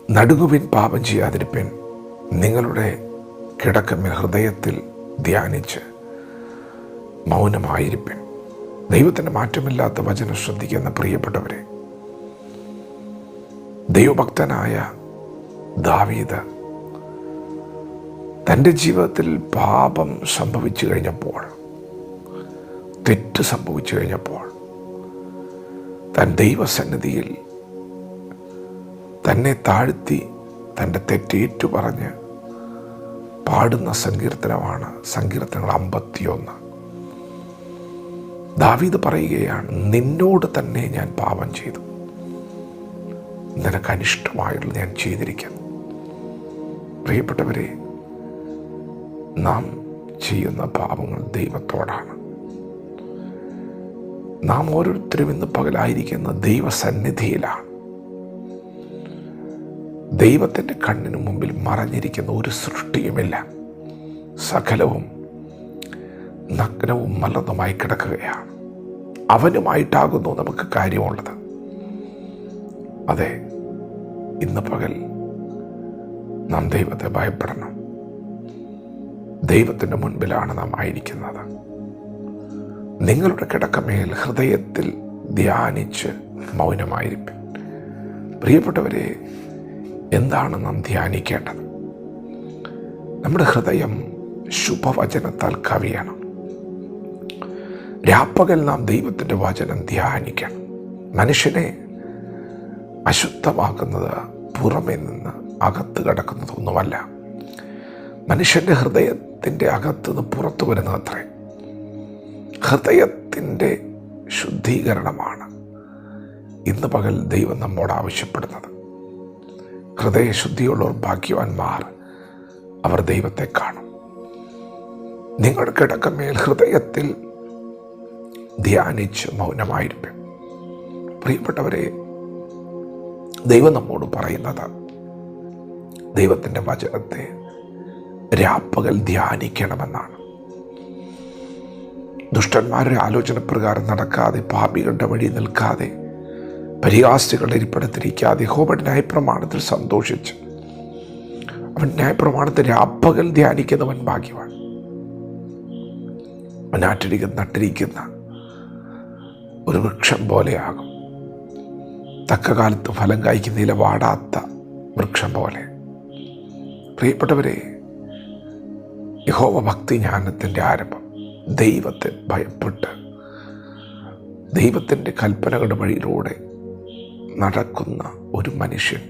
നടുങ്ങുവിൻ, പാപം ചെയ്യാതിരിപ്പിൻ. നിങ്ങളുടെ കിടക്കമേൽ ഹൃദയത്തിൽ ധ്യാനിച്ച് മൗനമായിരിപ്പിൻ. ദൈവത്തിൻ്റെ മാറ്റമില്ലാത്ത വചനം ശ്രദ്ധിക്കുന്ന പ്രിയപ്പെട്ടവരെ, ദൈവഭക്തനായ ദാവീദ് തൻ്റെ ജീവിതത്തിൽ പാപം സംഭവിച്ചു കഴിഞ്ഞപ്പോൾ, തെറ്റ് സംഭവിച്ചു കഴിഞ്ഞപ്പോൾ, താൻ ദൈവസന്നിധിയിൽ തന്നെ താഴ്ത്തി തൻ്റെ തെറ്റേറ്റു പറഞ്ഞ് പാടുന്ന സങ്കീർത്തനമാണ് സങ്കീർത്തനങ്ങൾ 51. ദാവീദ് പറയുകയാണ്, നിന്നോട് തന്നെ ഞാൻ പാപം ചെയ്തു, നിനക്ക് അനിഷ്ടമായുള്ള ഞാൻ ചെയ്തിരിക്കുന്നു. പ്രിയപ്പെട്ടവരെ, നാം ചെയ്യുന്ന പാപങ്ങൾ ദൈവത്തോടാണ്. നാം ഓരോരുത്തരും ഇന്ന് പകലായിരിക്കുന്ന ദൈവസന്നിധിയിലാണ്. ദൈവത്തിൻ്റെ കണ്ണിന് മുമ്പിൽ മറഞ്ഞിരിക്കുന്ന ഒരു സൃഷ്ടിയുമില്ല. സകലവും നഗ്നവും മലർന്നുമായി കിടക്കുകയാണ്. അവനുമായിട്ടാകുന്നു നമുക്ക് കാര്യമുള്ളത്. അതെ, ഇന്ന് പകൽ നാം ദൈവത്തെ ഭയപ്പെടണം. ദൈവത്തിൻ്റെ മുൻപിലാണ് നാം ആയിരിക്കുന്നത്. നിങ്ങളുടെ കിടക്കമേൽ ഹൃദയത്തിൽ ധ്യാനിച്ച് മൗനമായിരിക്കും. പ്രിയപ്പെട്ടവരെ, എന്താണ് നാം ധ്യാനിക്കേണ്ടത്? നമ്മുടെ ഹൃദയം ശുഭവചനത്താൽ കവിയണം. രാപ്പകൽ നാം ദൈവത്തിൻ്റെ വചനം ധ്യാനിക്കണം. മനുഷ്യനെ അശുദ്ധമാക്കുന്നത് പുറമേ നിന്ന് അകത്ത് കിടക്കുന്നതൊന്നുമല്ല. മനുഷ്യൻ്റെ ഹൃദയത്തിൻ്റെ അകത്തുനിന്ന് പുറത്തു വരുന്നതത്രേ. ഹൃദയത്തിൻ്റെ ശുദ്ധീകരണമാണ് ഇന്ന് പകൽ ദൈവം നമ്മോട് ആവശ്യപ്പെടുന്നത്. ഹൃദയശുദ്ധിയുള്ളവർ ഭാഗ്യവാന്മാർ, അവർ ദൈവത്തെ കാണും. നിങ്ങളുടെ കിടക്കമേൽ ഹൃദയത്തിൽ ധ്യാനിച്ച് മൗനമായിരിക്കും. പ്രിയപ്പെട്ടവരെ, ദൈവം നമ്മോട് പറയുന്നത് ദൈവത്തിൻ്റെ വചനത്തെ രാപ്പകൽ ധ്യാനിക്കണമെന്നാണ്. ദുഷ്ടന്മാരുടെ ആലോചന പ്രകാരം നടക്കാതെ, പാപികളുടെ വഴി നിൽക്കാതെ, പരിഹാസികളുടെ ഇരിപ്പിടത്തിരിക്കാതെ യഹോവയുടെ ന്യായപ്രമാണത്തിൽ സന്തോഷിച്ച് അവൻ ന്യായപ്രമാണത്തെ രാപ്പകൽ ധ്യാനിക്കുന്നവൻ ഭാഗ്യവാൻ. അവൻ നട്ടിരിക്കുന്ന ഒരു വൃക്ഷം പോലെയാകും. തക്ക കാലത്ത് ഫലം കായ്ക്കുന്നതിലെ വാടാത്ത വൃക്ഷം പോലെ. പ്രിയപ്പെട്ടവരെ, യഹോവ ഭക്തി ജ്ഞാനത്തിൻ്റെ ആരംഭം. ദൈവത്തെ ഭയപ്പെട്ട് ദൈവത്തിൻ്റെ കൽപ്പനകളുടെ വഴിയിലൂടെ നടക്കുന്ന ഒരു മനുഷ്യൻ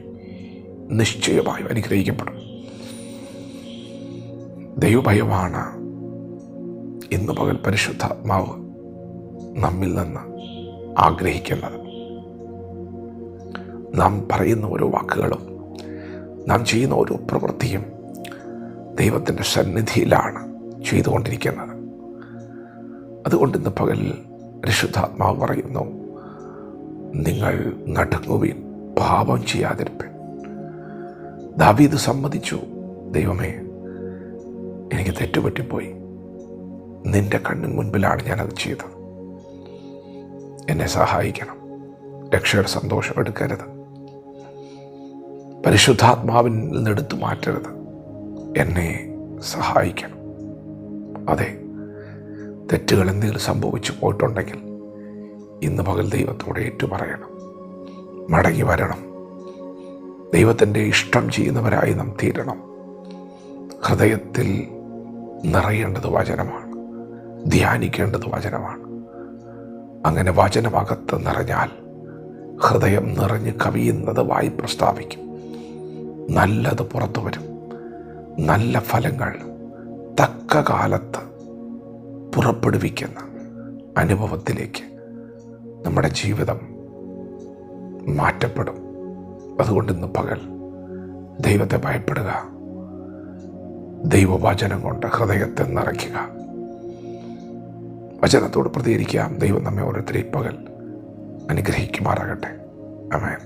നിശ്ചയമായും അനുഗ്രഹിക്കപ്പെടും. ദൈവഭയമാണ് ഇന്ന് പകൽ പരിശുദ്ധാത്മാവ് നമ്മിൽ നിന്ന് ആഗ്രഹിക്കുന്നത്. നാം പറയുന്ന ഓരോ വാക്കുകളും, നാം ചെയ്യുന്ന ഓരോ പ്രവൃത്തിയും ദൈവത്തിൻ്റെ സന്നിധിയിലാണ് ചെയ്തുകൊണ്ടിരിക്കുന്നത്. അതുകൊണ്ട് ഇന്ന് പകൽ പരിശുദ്ധാത്മാവ് പറയുന്നു, നിങ്ങൾ നടുങ്ങുവിൻ, പാപം ചെയ്യാതിരിപ്പൻ. ദാവീദ് സമ്മതിച്ചു, ദൈവമേ, എനിക്ക് തെറ്റുപറ്റിപ്പോയി, നിന്റെ കണ്ണിന് മുൻപിലാണ് ഞാനത് ചെയ്തത്, എന്നെ സഹായിക്കണം. രക്ഷയുടെ സന്തോഷം എടുക്കരുത്, പരിശുദ്ധാത്മാവിൽ നിന്ന് എടുത്തു മാറ്റരുത്, എന്നെ സഹായിക്കണം. അതെ, തെറ്റുകൾ എന്തെങ്കിലും സംഭവിച്ചു പോയിട്ടുണ്ടെങ്കിൽ ഇന്ന് പകൽ ദൈവത്തോട് ഏറ്റുപറയണം, മടങ്ങി വരണം. ദൈവത്തിൻ്റെ ഇഷ്ടം ചെയ്യുന്നവരായി നാം തീരണം. ഹൃദയത്തിൽ നിറയേണ്ടത് വചനമാണ്, ധ്യാനിക്കേണ്ടത് വചനമാണ്. അങ്ങനെ വചനമകത്ത് നിറഞ്ഞാൽ ഹൃദയം നിറഞ്ഞ് കവിയുന്നത് വായി പ്രസ്താവിക്കും. നല്ലത് പുറത്തു വരും. നല്ല ഫലങ്ങൾ തക്ക കാലത്ത് പുറപ്പെടുവിക്കുന്ന അനുഭവത്തിലേക്ക് നമ്മുടെ ജീവിതം മാറ്റപ്പെടും. അതുകൊണ്ട് ഇന്ന് പകൽ ദൈവത്തെ ഭയപ്പെടുക, ദൈവവചനം കൊണ്ട് ഹൃദയത്തെ നിറയ്ക്കുക, വചനത്തോട് പ്രതികരിക്കാം. ദൈവം നമ്മെ ഓരോരുത്തരെയും പകൽ അനുഗ്രഹിക്കുമാറാകട്ടെ. ആമേൻ.